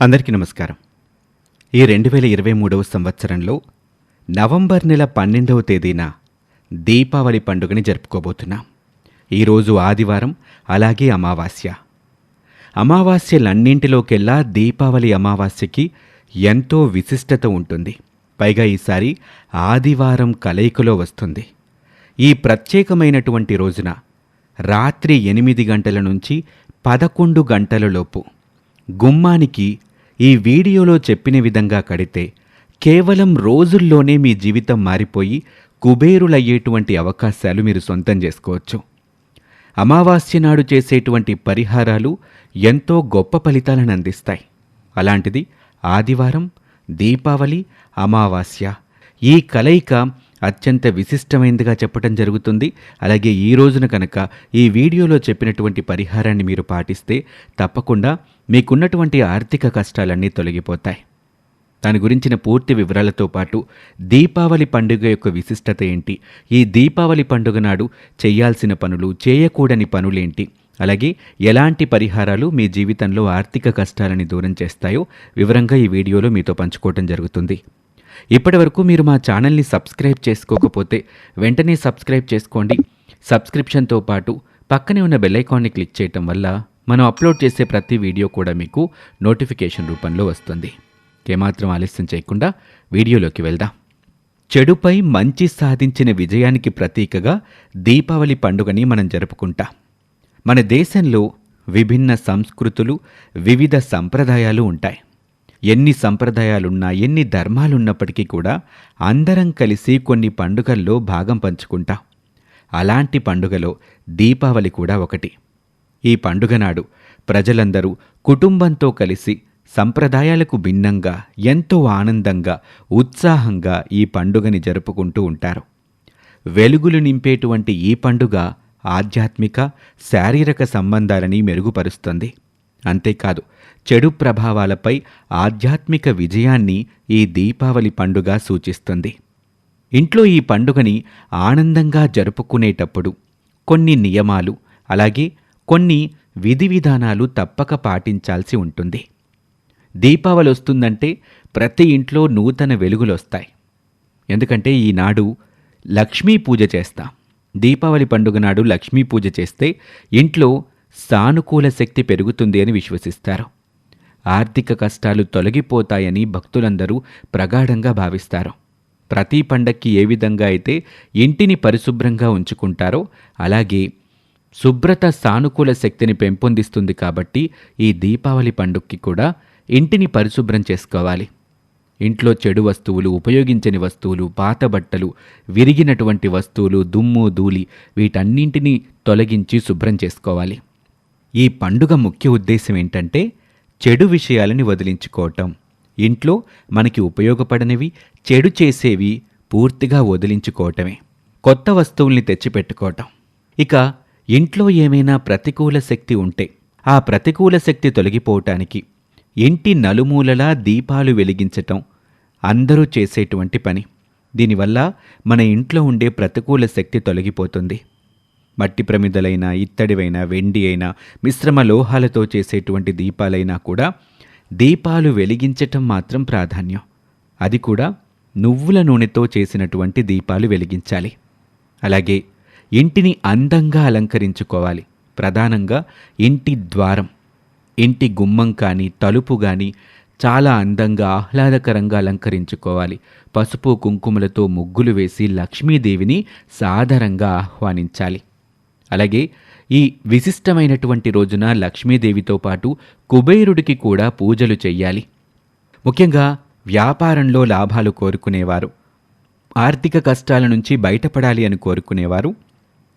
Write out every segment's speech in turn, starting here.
అందరికీ నమస్కారం. ఈ 2023వ సంవత్సరంలో నవంబర్ నెల 12వ తేదీన దీపావళి పండుగని జరుపుకోబోతున్నాం. ఈరోజు ఆదివారం, అలాగే అమావాస్య. అమావాస్యలన్నింటిలోకెల్లా దీపావళి అమావాస్యకి ఎంతో విశిష్టత ఉంటుంది. పైగా ఈసారి ఆదివారం కలయికలో వస్తుంది. ఈ ప్రత్యేకమైనటువంటి రోజున రాత్రి 8 గంటల నుంచి 11 గంటలలోపు గుమ్మానికి ఈ వీడియోలో చెప్పిన విధంగా కడితే కేవలం రోజుల్లోనే మీ జీవితం మారిపోయి కుబేరులయ్యేటువంటి అవకాశాలు మీరు సొంతం చేసుకోవచ్చు. అమావాస్య నాడు చేసేటువంటి పరిహారాలు ఎంతో గొప్ప ఫలితాలను అందిస్తాయి. అలాంటిది ఆదివారం, దీపావళి, అమావాస్య ఈ కలయిక అత్యంత విశిష్టమైనదిగా చెప్పడం జరుగుతుంది. అలాగే ఈ రోజున కనుక ఈ వీడియోలో చెప్పినటువంటి పరిహారాన్ని మీరు పాటిస్తే తప్పకుండా మీకున్నటువంటి ఆర్థిక కష్టాలన్నీ తొలగిపోతాయి. దాని గురించిన పూర్తి వివరాలతో పాటు దీపావళి పండుగ యొక్క విశిష్టత ఏంటి, ఈ దీపావళి పండుగ నాడు చేయాల్సిన పనులు, చేయకూడని పనులేంటి, అలాగే ఎలాంటి పరిహారాలు మీ జీవితంలో ఆర్థిక కష్టాలని దూరం చేస్తాయో వివరంగా ఈ వీడియోలో మీతో పంచుకోవడం జరుగుతుంది. ఇప్పటివరకు మీరు మా ఛానల్ని సబ్స్క్రైబ్ చేసుకోకపోతే వెంటనే సబ్స్క్రైబ్ చేసుకోండి. సబ్స్క్రిప్షన్తో పాటు పక్కనే ఉన్న బెల్ ఐకాన్ని క్లిక్ చేయటం వల్ల మనం అప్లోడ్ చేసే ప్రతి వీడియో కూడా మీకు నోటిఫికేషన్ రూపంలో వస్తుంది. ఏమాత్రం ఆలస్యం చేయకుండా వీడియోలోకి వెళ్దాం. చెడుపై మంచి సాధించిన విజయానికి ప్రతీకగా దీపావళి పండుగని మనం జరుపుకుంటాం. మన దేశంలో విభిన్న సంస్కృతులు, వివిధ సంప్రదాయాలు ఉంటాయి. ఎన్ని సంప్రదాయాలున్నా, ఎన్ని ధర్మాలున్నప్పటికీ కూడా అందరం కలిసి కొన్ని పండుగల్లో భాగం పంచుకుంటాం. అలాంటి పండుగలో దీపావళి కూడా ఒకటి. ఈ పండుగ నాడు ప్రజలందరూ కుటుంబంతో కలిసి సంప్రదాయాలకు భిన్నంగా ఎంతో ఆనందంగా, ఉత్సాహంగా ఈ పండుగని జరుపుకుంటూ ఉంటారు. వెలుగులు నింపేటువంటి ఈ పండుగ ఆధ్యాత్మిక, శారీరక సంబంధాలని మెరుగుపరుస్తుంది. అంతేకాదు, చెడు ప్రభావాలపై ఆధ్యాత్మిక విజయాన్ని ఈ దీపావళి పండుగ సూచిస్తుంది. ఇంట్లో ఈ పండుగని ఆనందంగా జరుపుకునేటప్పుడు కొన్ని నియమాలు, అలాగే కొన్ని విధి విధానాలు తప్పక పాటించాల్సి ఉంటుంది. దీపావళి వస్తుందంటే ప్రతి ఇంట్లో నూతన వెలుగులొస్తాయి. ఎందుకంటే ఈనాడు లక్ష్మీ పూజ చేస్తాం. దీపావళి పండుగ నాడు లక్ష్మీ పూజ చేస్తే ఇంట్లో సానుకూల శక్తి పెరుగుతుంది అని విశ్వసిస్తారు. ఆర్థిక కష్టాలు తొలగిపోతాయని భక్తులందరూ ప్రగాఢంగా భావిస్తారు. ప్రతి పండక్కి ఏ విధంగా అయితే ఇంటిని పరిశుభ్రంగా ఉంచుకుంటారో అలాగే శుభ్రత సానుకూల శక్తిని పెంపొందిస్తుంది. కాబట్టి ఈ దీపావళి పండుగకి కూడా ఇంటిని పరిశుభ్రం చేసుకోవాలి. ఇంట్లో చెడు వస్తువులు, ఉపయోగించని వస్తువులు, పాత బట్టలు, విరిగినటువంటి వస్తువులు, దుమ్ము ధూళి వీటన్నింటినీ తొలగించి శుభ్రం చేసుకోవాలి. ఈ పండుగ ముఖ్య ఉద్దేశం ఏంటంటే చెడు విషయాలని వదిలించుకోవటం. ఇంట్లో మనకి ఉపయోగపడనివి, చెడు చేసేవి పూర్తిగా వదిలించుకోవటమే. కొత్త వస్తువుల్ని తెచ్చిపెట్టుకోవటం. ఇక ఇంట్లో ఏమైనా ప్రతికూల శక్తి ఉంటే ఆ ప్రతికూల శక్తి తొలగిపోవటానికి ఇంటి నలుమూలలా దీపాలు వెలిగించటం అందరూ చేసేటువంటి పని. దీనివల్ల మన ఇంట్లో ఉండే ప్రతికూల శక్తి తొలగిపోతుంది. మట్టి ప్రమిదలైనా, ఇత్తడివైనా, వెండి అయినా, మిశ్రమ లోహాలతో చేసేటువంటి దీపాలైనా కూడా దీపాలు వెలిగించటం మాత్రం ప్రాధాన్యం. అది కూడా నువ్వుల నూనెతో చేసినటువంటి దీపాలు వెలిగించాలి. అలాగే ఇంటిని అందంగా అలంకరించుకోవాలి. ప్రధానంగా ఇంటి ద్వారం, ఇంటి గుమ్మం కానీ, తలుపు కానీ చాలా అందంగా, ఆహ్లాదకరంగా అలంకరించుకోవాలి. పసుపు కుంకుమలతో ముగ్గులు వేసి లక్ష్మీదేవిని సాదరంగా ఆహ్వానించాలి. అలాగే ఈ విశిష్టమైనటువంటి రోజున లక్ష్మీదేవితో పాటు కుబేరుడికి కూడా పూజలు చెయ్యాలి. ముఖ్యంగా వ్యాపారంలో లాభాలు కోరుకునేవారు, ఆర్థిక కష్టాల నుంచి బయటపడాలి అని కోరుకునేవారు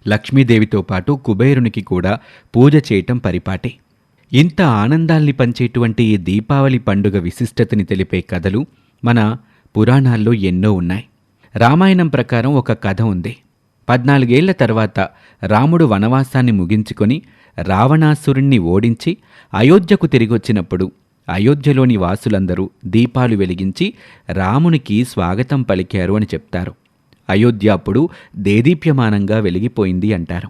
లక్ష్మీదేవితో పాటు కుబేరునికి కూడా పూజ చేయటం పరిపాటే. ఇంత ఆనందాల్ని పంచేటువంటి ఈ దీపావళి పండుగ విశిష్టతని తెలిపే కథలు మన పురాణాల్లో ఎన్నో ఉన్నాయి. రామాయణం ప్రకారం ఒక కథ ఉంది. 14 ఏళ్ల తర్వాత రాముడు వనవాసాన్ని ముగించుకొని రావణాసురుణ్ణి ఓడించి అయోధ్యకు తిరిగొచ్చినప్పుడు అయోధ్యలోని వాసులందరూ దీపాలు వెలిగించి రామునికి స్వాగతం పలికారు అని చెప్తారు. అయోధ్య అప్పుడు దేదీప్యమానంగా వెలిగిపోయింది అంటారు.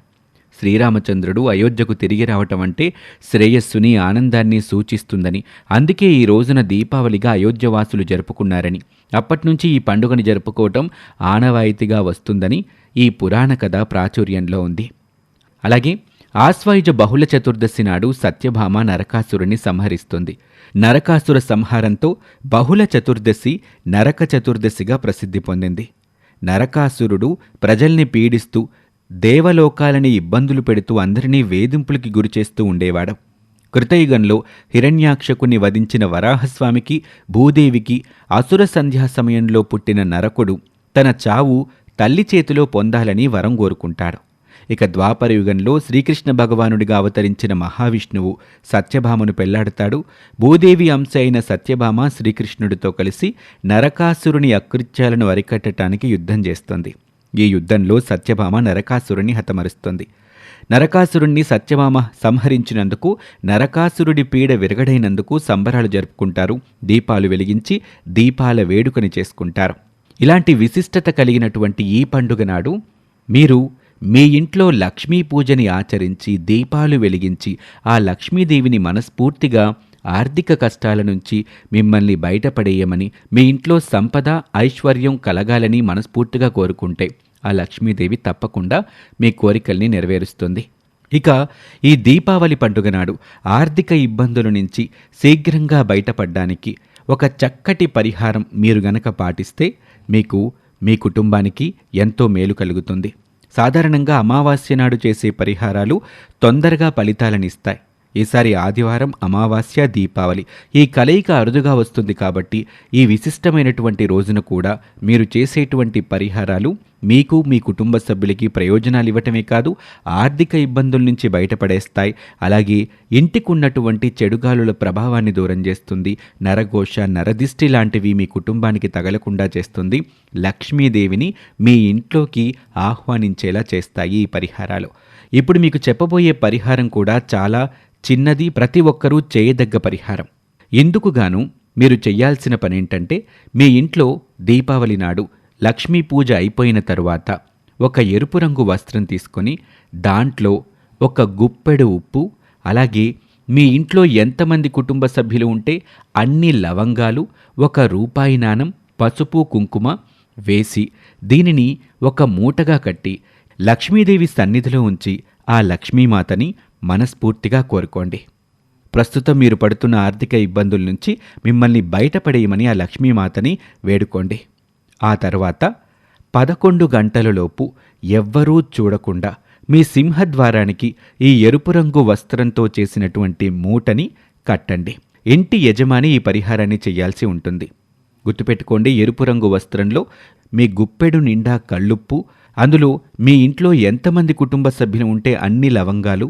శ్రీరామచంద్రుడు అయోధ్యకు తిరిగి రావటం అంటే శ్రేయస్సుని, ఆనందాన్ని సూచిస్తుందని, అందుకే ఈ రోజున దీపావళిగా అయోధ్యవాసులు జరుపుకున్నారని, అప్పట్నుంచి ఈ పండుగని జరుపుకోవటం ఆనవాయితీగా వస్తుందని ఈ పురాణ కథ ప్రాచుర్యంలో ఉంది. అలాగే ఆశ్వయుజ బహుళ చతుర్దశి నాడు సత్యభామ నరకాసురుని సంహరిస్తుంది. నరకాసుర సంహారంతో బహుళ చతుర్దశి నరక చతుర్దశిగా ప్రసిద్ధి పొందింది. నరకాసురుడు ప్రజల్ని పీడిస్తూ, దేవలోకాలని ఇబ్బందులు పెడుతూ అందరినీ వేధింపులకి గురిచేస్తూ ఉండేవాడు. కృతయుగంలో హిరణ్యాక్షకుని వధించిన వరాహస్వామికి, భూదేవికి అసుర సంధ్యా సమయంలో పుట్టిన నరకుడు తన చావు తల్లి చేతిలో పొందాలని వరం కోరుకుంటాడు. ఇక ద్వాపర యుగంలో శ్రీకృష్ణ భగవానుడిగా అవతరించిన మహావిష్ణువు సత్యభామను పెళ్లాడతాడు. భూదేవి అంశ అయిన సత్యభామ శ్రీకృష్ణుడితో కలిసి నరకాసురుని అకృత్యాలను అరికట్టడానికి యుద్ధం చేస్తుంది. ఈ యుద్ధంలో సత్యభామ నరకాసురుని హతమరుస్తుంది. నరకాసురుణ్ణి సత్యభామ సంహరించినందుకు, నరకాసురుడి పీడ విరగడైనందుకు సంబరాలు జరుపుకుంటారు. దీపాలు వెలిగించి దీపాల వేడుకని చేసుకుంటారు. ఇలాంటి విశిష్టత కలిగినటువంటి ఈ పండుగ నాడు మీరు మీ ఇంట్లో లక్ష్మీ పూజని ఆచరించి, దీపాలు వెలిగించి, ఆ లక్ష్మీదేవిని మనస్ఫూర్తిగా ఆర్థిక కష్టాల నుంచి మిమ్మల్ని బయటపడేయమని, మీ ఇంట్లో సంపద, ఐశ్వర్యం కలగాలని మనస్ఫూర్తిగా కోరుకుంటే ఆ లక్ష్మీదేవి తప్పకుండా మీ కోరికల్ని నెరవేరుస్తుంది. ఇక ఈ దీపావళి పండుగ నాడు ఆర్థిక ఇబ్బందుల నుంచి శీఘ్రంగా బయటపడ్డానికి ఒక చక్కటి పరిహారం మీరు గనక పాటిస్తే మీకు, మీ కుటుంబానికి ఎంతో మేలు కలుగుతుంది. సాధారణంగా అమావాస్య నాడు చేసే పరిహారాలు తొందరగా ఫలితాలనిస్తాయి. ఈసారి ఆదివారం, అమావాస్య, దీపావళి ఈ కలయిక అరుదుగా వస్తుంది కాబట్టి ఈ విశిష్టమైనటువంటి రోజున కూడా మీరు చేసేటువంటి పరిహారాలు మీకు, మీ కుటుంబ సభ్యులకి ప్రయోజనాలు ఇవ్వటమే కాదు, ఆర్థిక ఇబ్బందుల నుంచి బయటపడేస్తాయి. అలాగే ఇంటికున్నటువంటి చెడుగాలుల ప్రభావాన్ని దూరం చేస్తుంది. నరఘోష, నరదిష్టి లాంటివి మీ కుటుంబానికి తగలకుండా చేస్తుంది. లక్ష్మీదేవిని మీ ఇంట్లోకి ఆహ్వానించేలా చేస్తాయి ఈ పరిహారాలు. ఇప్పుడు మీకు చెప్పబోయే పరిహారం కూడా చాలా చిన్నది, ప్రతి ఒక్కరూ చేయదగ్గ పరిహారం. ఇందుకుగాను మీరు చెయ్యాల్సిన పనేంటంటే, మీ ఇంట్లో దీపావళి నాడు లక్ష్మీ పూజ అయిపోయిన తరువాత ఒక ఎరుపు రంగు వస్త్రం తీసుకొని దాంట్లో ఒక గుప్పెడు ఉప్పు, అలాగే మీ ఇంట్లో ఎంతమంది కుటుంబ సభ్యులు ఉంటే అన్ని లవంగాలు, ₹1 నాణం, పసుపు, కుంకుమ వేసి దీనిని ఒక మూటగా కట్టి లక్ష్మీదేవి సన్నిధిలో ఉంచి ఆ లక్ష్మీమాతని మనస్ఫూర్తిగా కోరుకోండి. ప్రస్తుతం మీరు పడుతున్న ఆర్థిక ఇబ్బందుల నుంచి మిమ్మల్ని బయటపడేయమని ఆ లక్ష్మీమాతని వేడుకోండి. ఆ తర్వాత 11 గంటలలోపు ఎవ్వరూ చూడకుండా మీ సింహద్వారానికి ఈ ఎరుపు రంగు వస్త్రంతో చేసినటువంటి మూటని కట్టండి. ఇంటి యజమాని ఈ పరిహారాన్ని చేయాల్సి ఉంటుంది. గుర్తుపెట్టుకోండి, ఎరుపు రంగు వస్త్రంలో మీ గుప్పెడు నిండా కళ్ళుప్పు, అందులో మీ ఇంట్లో ఎంతమంది కుటుంబ సభ్యులు ఉంటే అన్ని లవంగాలు,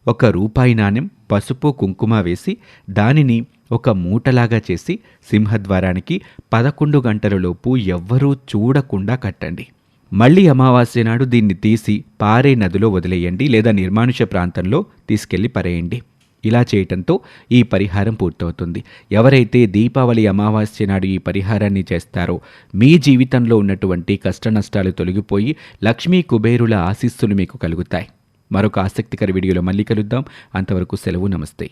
₹1 నాణెం, పసుపు, కుంకుమ వేసి దానిని ఒక మూటలాగా చేసి సింహద్వారానికి 11 గంటలలోపు ఎవ్వరూ చూడకుండా కట్టండి. మళ్ళీ అమావాస్య నాడు దీన్ని తీసి పారే నదిలో వదిలేయండి, లేదా నిర్మానుష్య ప్రాంతంలో తీసుకెళ్లి పరేయండి. ఇలా చేయటంతో ఈ పరిహారం పూర్తవుతుంది. ఎవరైతే దీపావళి అమావాస్య నాడు ఈ పరిహారాన్ని చేస్తారో మీ జీవితంలో ఉన్నటువంటి కష్టనష్టాలు తొలగిపోయి లక్ష్మీ కుబేరుల ఆశీస్సులు మీకు కలుగుతాయి. మరొక ఆసక్తికర వీడియోలో మళ్ళీ కలుద్దాం. అంతవరకు సెలవు. నమస్తే.